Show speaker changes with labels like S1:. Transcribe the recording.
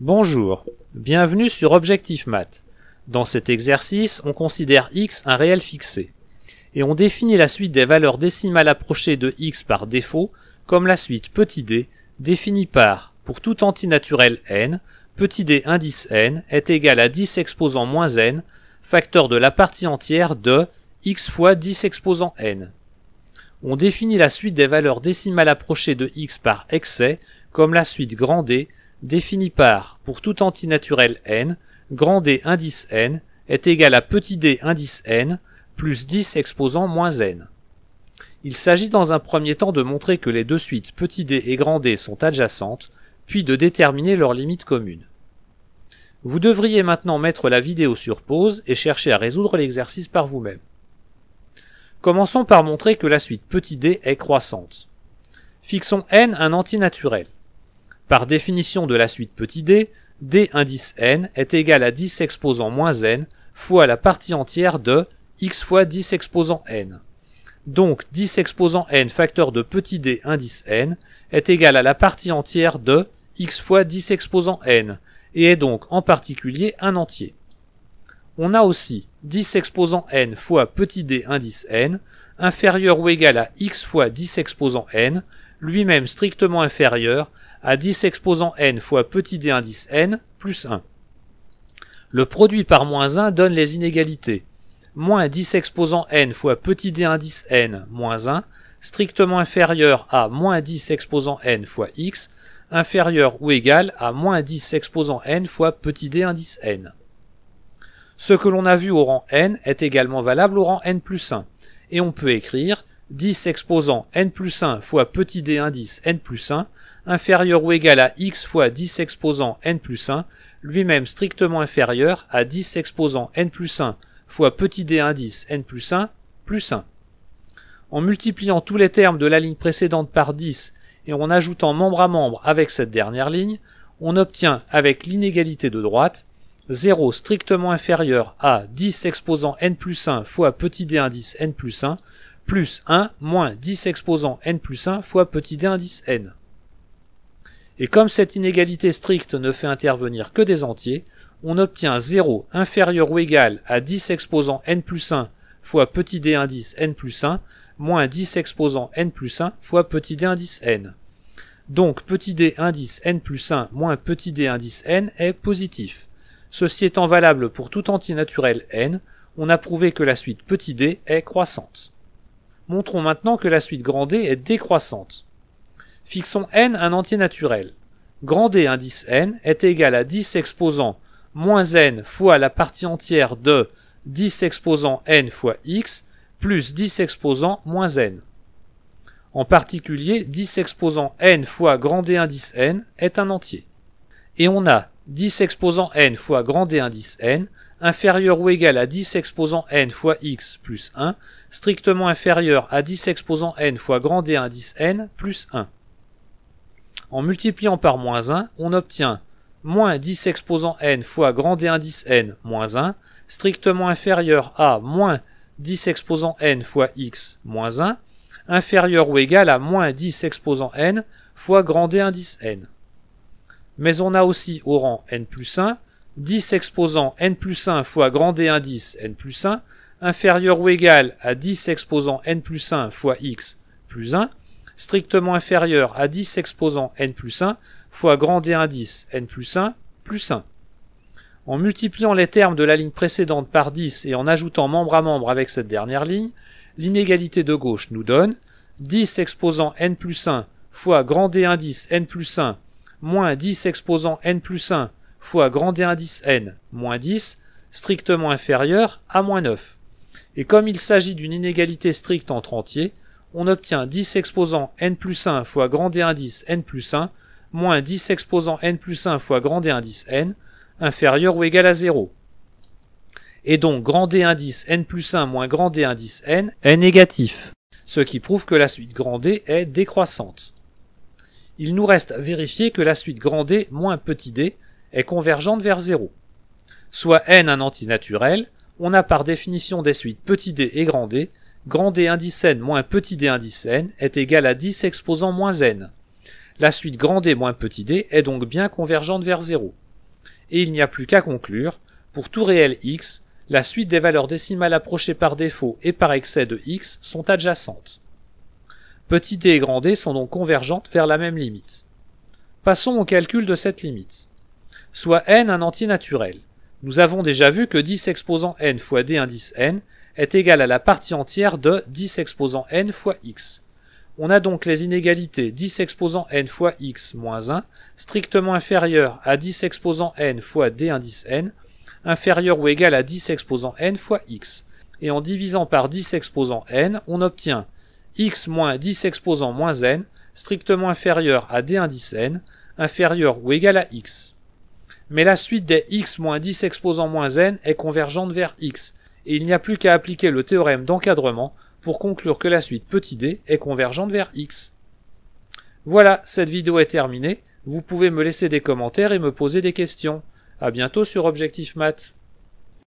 S1: Bonjour, bienvenue sur Objectif Math. Dans cet exercice, on considère x un réel fixé. Et on définit la suite des valeurs décimales approchées de x par défaut comme la suite petit d définie par, pour tout entier naturel n, petit d indice n est égal à 10 exposant moins n, facteur de la partie entière de x fois 10 exposant n. On définit la suite des valeurs décimales approchées de x par excès comme la suite grand D définie par, pour tout entier naturel n, grand D indice n est égal à petit d indice n plus 10 exposant moins n. Il s'agit dans un premier temps de montrer que les deux suites petit d et grand D sont adjacentes, puis de déterminer leurs limites communes. Vous devriez maintenant mettre la vidéo sur pause et chercher à résoudre l'exercice par vous-même. Commençons par montrer que la suite petit d est croissante. Fixons n un entier naturel. Par définition de la suite petit d, d indice n est égal à 10 exposant moins n fois la partie entière de x fois 10 exposant n. Donc 10 exposant n facteur de petit d indice n est égal à la partie entière de x fois 10 exposant n et est donc en particulier un entier. On a aussi 10 exposant n fois petit d indice n inférieur ou égal à x fois 10 exposant n, lui-même strictement inférieur à 10 exposant n fois petit d indice n plus 1. Le produit par moins 1 donne les inégalités. Moins 10 exposant n fois petit d indice n moins 1, strictement inférieur à moins 10 exposant n fois x, inférieur ou égal à moins 10 exposant n fois petit d indice n. Ce que l'on a vu au rang n est également valable au rang n plus 1, et on peut écrire 10 exposant n plus 1 fois petit d indice n plus 1, inférieur ou égal à x fois 10 exposant n plus 1, lui-même strictement inférieur à 10 exposant n plus 1 fois petit d indice n plus 1 plus 1. En multipliant tous les termes de la ligne précédente par 10 et en ajoutant membre à membre avec cette dernière ligne, on obtient avec l'inégalité de droite 0 strictement inférieur à 10 exposant n plus 1 fois petit d indice n plus 1 plus 1 moins 10 exposant n plus 1 fois petit d indice n. Et comme cette inégalité stricte ne fait intervenir que des entiers, on obtient 0 inférieur ou égal à 10 exposant n plus 1 fois petit d indice n plus 1 moins 10 exposant n plus 1 fois petit d indice n. Donc petit d indice n plus 1 moins petit d indice n est positif. Ceci étant valable pour tout entier naturel n, on a prouvé que la suite petit d est croissante. Montrons maintenant que la suite grand D est décroissante. Fixons n un entier naturel. Grand D indice n est égal à 10 exposant moins n fois la partie entière de 10 exposant n fois x plus 10 exposant moins n. En particulier, 10 exposant n fois grand D indice n est un entier. Et on a 10 exposant n fois grand D indice n inférieur ou égal à 10 exposant n fois x plus 1, strictement inférieur à 10 exposant n fois grand D indice n plus 1. En multipliant par moins 1, on obtient moins 10 exposant n fois grand D indice n moins 1, strictement inférieur à moins 10 exposant n fois x moins 1, inférieur ou égal à moins 10 exposant n fois grand D indice n. Mais on a aussi au rang n plus 1, 10 exposant n plus 1 fois grand D indice n plus 1, inférieur ou égal à 10 exposant n plus 1 fois x plus 1, strictement inférieur à 10 exposant n plus 1 fois grand D indice n plus 1 plus 1. En multipliant les termes de la ligne précédente par 10 et en ajoutant membre à membre avec cette dernière ligne, l'inégalité de gauche nous donne 10 exposant n plus 1 fois grand D indice n plus 1 moins 10 exposant n plus 1 fois grand D indice n moins 10, strictement inférieur à moins 9. Et comme il s'agit d'une inégalité stricte entre entiers, on obtient 10 exposant n plus 1 fois grand D indice n plus 1 moins 10 exposant n plus 1 fois grand D indice n inférieur ou égal à 0. Et donc grand D indice n plus 1 moins grand D indice n est négatif, ce qui prouve que la suite grand D est décroissante. Il nous reste à vérifier que la suite grand D moins petit d est convergente vers 0. Soit n un entier naturel, on a par définition des suites petit d et grand D indice n moins petit d indice n est égal à 10 exposant moins n. La suite grand D moins petit d est donc bien convergente vers 0. et il n'y a plus qu'à conclure, pour tout réel x, la suite des valeurs décimales approchées par défaut et par excès de x sont adjacentes. Petit d et grand D sont donc convergentes vers la même limite. Passons au calcul de cette limite. Soit n un entier naturel. Nous avons déjà vu que 10 exposant n fois d indice n est égal à la partie entière de 10 exposant n fois x. On a donc les inégalités 10 exposant n fois x moins 1 strictement inférieure à 10 exposant n fois d indice n, inférieur ou égal à 10 exposant n fois x. Et en divisant par 10 exposant n, on obtient x moins 10 exposant moins n, strictement inférieur à d indice n, inférieur ou égal à x. Mais la suite des x moins 10 exposant moins n est convergente vers x, et il n'y a plus qu'à appliquer le théorème d'encadrement pour conclure que la suite petit d est convergente vers x. Voilà, cette vidéo est terminée, vous pouvez me laisser des commentaires et me poser des questions. À bientôt sur Objectif Math.